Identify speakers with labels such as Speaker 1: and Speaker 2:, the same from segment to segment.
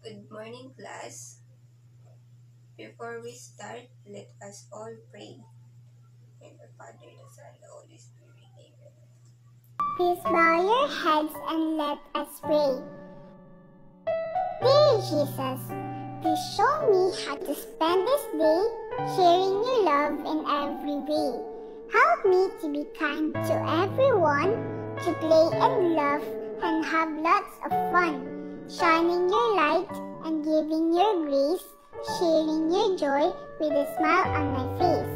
Speaker 1: Good morning, class. Before we start, let us all pray. In the Father, the Son, the Holy Spirit. Amen.
Speaker 2: Please bow your heads and let us pray. Dear Jesus, please show me how to spend this day sharing your love in every way. Help me to be kind to everyone, to play and laugh and have lots of fun, shining your light and giving your grace, sharing your joy with a smile on my face.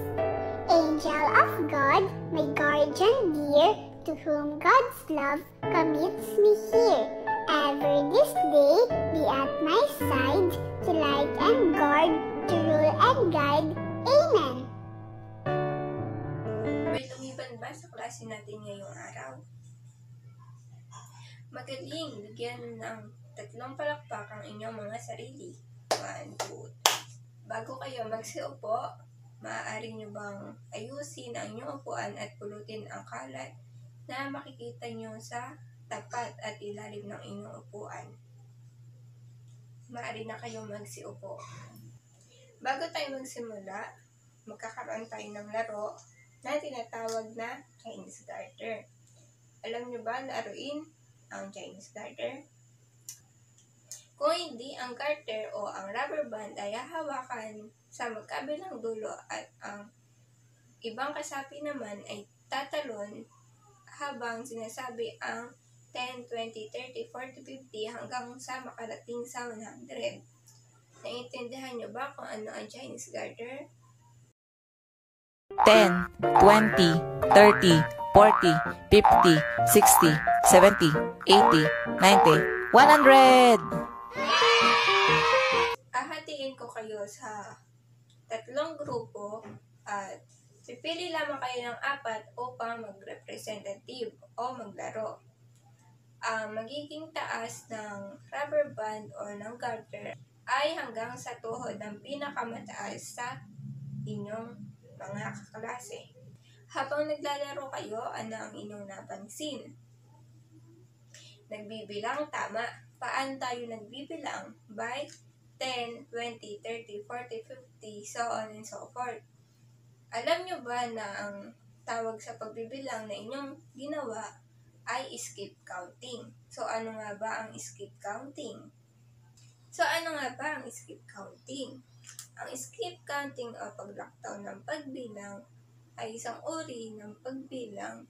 Speaker 2: Angel of God, my guardian dear, to whom God's love commits me here. Ever this day, be at my side, to light and guard, to rule and guide. Amen.
Speaker 1: May lumiban ba sa klase natin ngayong araw? Magaling, bigyan ng 3 palakpak ang inyong mga sarili. 1, 2, 3. Bago kayo magsiupo, maaari nyo bang ayusin ang inyong upuan at pulutin ang kalat na makikita nyo sa tapat at ilalim ng inyong upuan. Maaari na kayong magsiupo. Bago tayo magsimula, magkakaroon tayo ng laro na tinatawag na Chinese garter. Alam nyo ba laruin ang Chinese garter? Kung hindi, ang garter o ang rubber band ay hahawakan sa magkabilang dulo at ang ibang kasapi naman ay tatalon habang sinasabi ang 10, 20, 30, 40, 50 hanggang sa makarating sa 100. Naiintindihan niyo ba kung ano ang Chinese garter?
Speaker 3: 10, 20, 30, 40, 50, 60, 70, 80, 90, 100!
Speaker 1: Hahatiin ko kayo sa 3 grupo at pipili lamang kayo ng 4 upang mag-representative o maglaro. Ang magiging taas ng rubber band o ng garter ay hanggang sa tuhod ng pinakamataas sa inyong mga kaklase. Habang naglalaro kayo, ano ang inyong napansin? Nagbibilang tama. Paano tayo nagbibilang? By 10, 20, 30, 40, 50, so on and so forth. Alam nyo ba na ang tawag sa pagbibilang na inyong ginawa ay skip counting? So ano nga ba ang skip counting? Ang skip counting o paglaktaw ng pagbilang ay isang uri ng pagbilang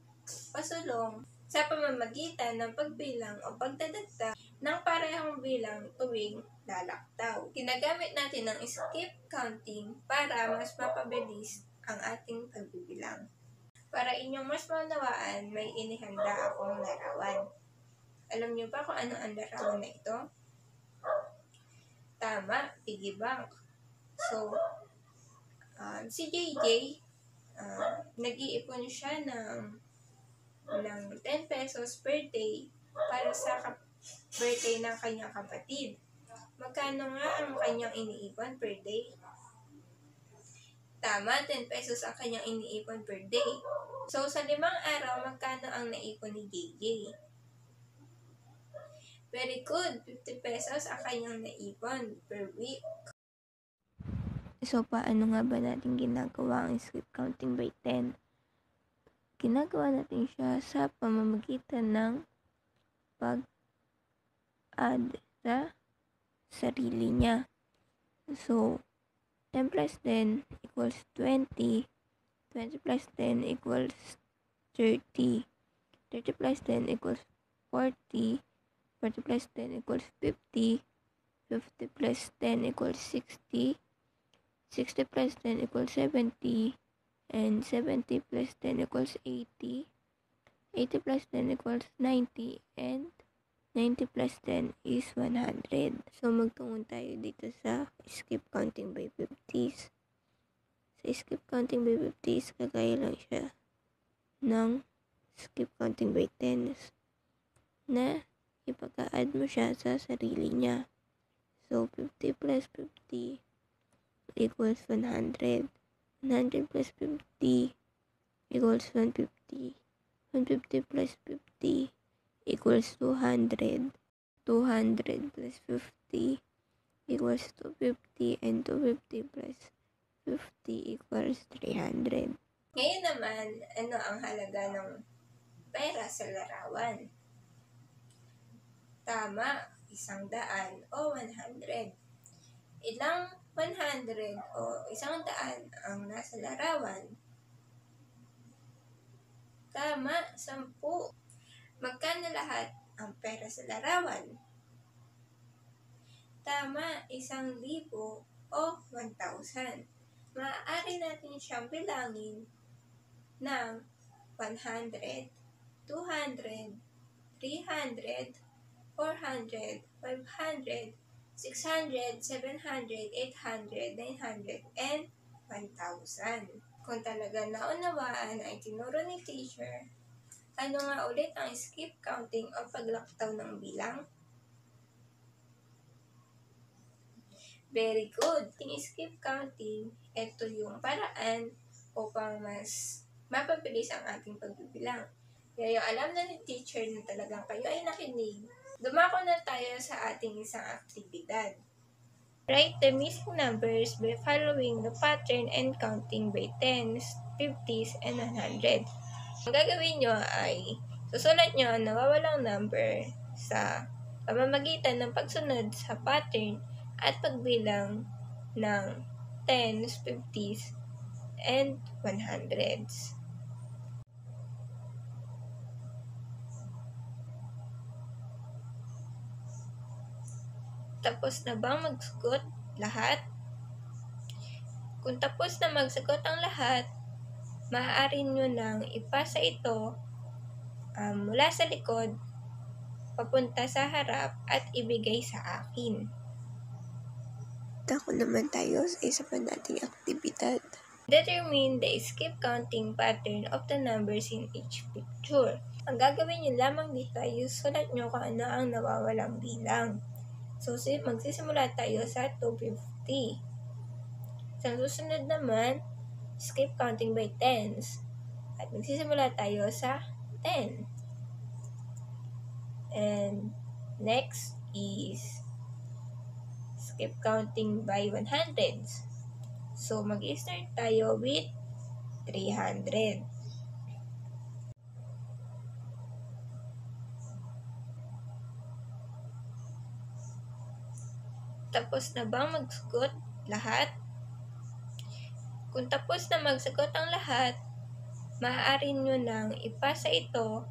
Speaker 1: pasulong sa pamamagitan ng pagbilang o pagdadagdag ng parehong bilang tuwing lalaktaw. Ginagamit natin ang skip counting para mas mapabilis ang ating pagbibilang. Para inyong mas maunawaan, may inihanda akong larawan. Alam niyo ba kung ano ang larawan na ito? Tama, piggy bank. So, si JJ, nag-iipon siya ng 10 pesos per day para sa birthday ng kanyang kapatid. Magkano nga ang kanyang iniipon per day? Tama, 10 pesos ang kanyang iniipon per day. So, sa 5 araw, magkano ang naipon ni JJ? Very good, 50 pesos ang kanyang naipon per week. So, paano nga ba natin ginagawa ang skip counting by 10? Ginagawa natin siya sa pamamagitan ng pag-add sa sarili niya. So, 10 plus 10 equals 20. 20 plus 10 equals 30. 30 plus 10 equals 40. 40 plus 10 equals 50. 50 plus 10 equals 60. 60 plus 10 equals 70. And 70 plus 10 equals 80. 80 plus 10 equals 90. And 90 plus 10 is 100. So, magtungon tayo dito sa skip counting by 50s. Sa skip counting by 50s, kagaya lang siya ng skip counting by 10s na ipag-add mo siya sa sarili niya. So, 50 plus 50 equals 100. 100 plus 50 equals 150. 150 plus 50 equals 200. 200 plus 50 equals 250 and 250 plus 50 equals 300. Ngayon naman, ano ang halaga ng pera sa larawan? Tama, 100 o 100. Ilang 100 o 100 ang nasa larawan? Tama, 10. Magkano lahat ang pera sa larawan? Tama, 1,000 o 1,000. Maaari natin siyang bilangin ng 100, 200, 300, 400, 500, 600, 700, 800, 900, and 1,000. Kung talaga naunawaan ay tinuro ni teacher, ano nga ulit ang skip counting o paglaktaw ng bilang? Very good. Yung skip counting, ito yung paraan upang mas mapabilis ang ating pagbibilang. Kaya yung alam na ni teacher na talagang kayo ay nakinig, dumako na tayo sa ating isang aktibidad. Write the missing numbers by following the pattern and counting by tens, 50s, and 100. Ang gagawin nyo ay susulat nyo ang nawawalang number sa pamamagitan ng pagsunod sa pattern at pagbilang ng 10s, 50s, and 100s. Tapos na bang magsugot lahat? Kung tapos na magsugot ang lahat, maaari nyo nang ipasa ito mula sa likod papunta sa harap at ibigay sa akin. Tako naman tayo sa isa pa nating aktibidad. Determine the skip counting pattern of the numbers in each picture. Ang gagawin nyo lamang dito ay sulat nyo kung ano ang nawawalang bilang. So, magsisimula tayo sa 250. Sa susunod naman, skip counting by tens. At magsisimula tayo sa 10. And next is skip counting by 100s. So, mag-start tayo with 300. Tapos na bang magsugot lahat? Kung tapos na magsugot ang lahat, maaari nyo nang ipasa ito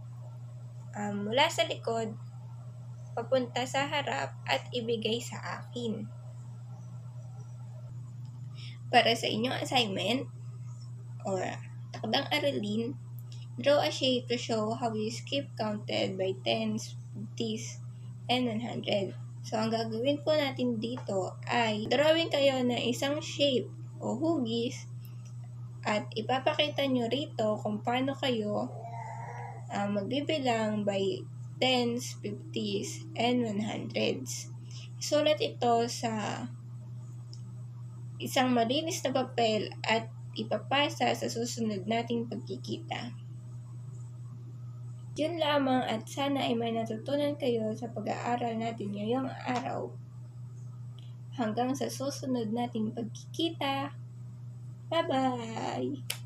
Speaker 1: mula sa likod papunta sa harap at ibigay sa akin. Para sa inyong assignment or takdang aralin, draw a shape to show how you skip counted by tens, 50s, and 100. So, ang gagawin po natin dito ay drawing kayo ng isang shape o hugis at ipapakita nyo rito kung paano kayo magbibilang by tens, 50s, and 100s. Isulat ito sa isang malinis na papel at ipapasa sa susunod nating pagkikita. Yun lamang at sana ay may natutunan kayo sa pag-aaral natin ngayong araw. Hanggang sa susunod nating pagkikita. Bye-bye!